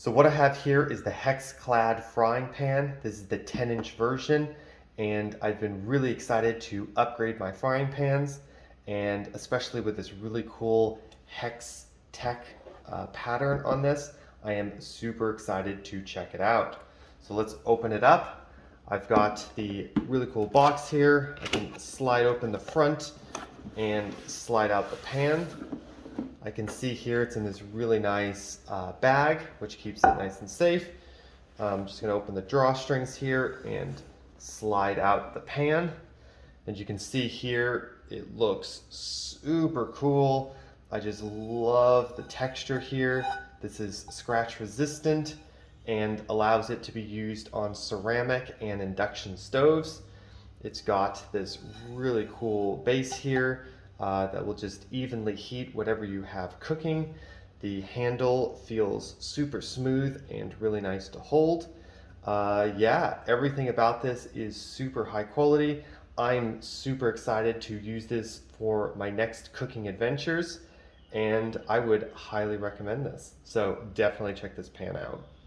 So what I have here is the HexClad frying pan. This is the 10-inch version, and I've been really excited to upgrade my frying pans, and especially with this really cool hex tech pattern on this, I am super excited to check it out. So let's open it up. I've got the really cool box here. I can slide open the front and slide out the pan. I can see here it's in this really nice bag, which keeps it nice and safe. I'm just going to open the drawstrings here and slide out the pan. And you can see here, it looks super cool. I just love the texture here. This is scratch resistant and allows it to be used on ceramic and induction stoves. It's got this really cool base here that will just evenly heat whatever you have cooking. The handle feels super smooth and really nice to hold. Yeah, everything about this is super high quality. I'm super excited to use this for my next cooking adventures, and I would highly recommend this. So definitely check this pan out.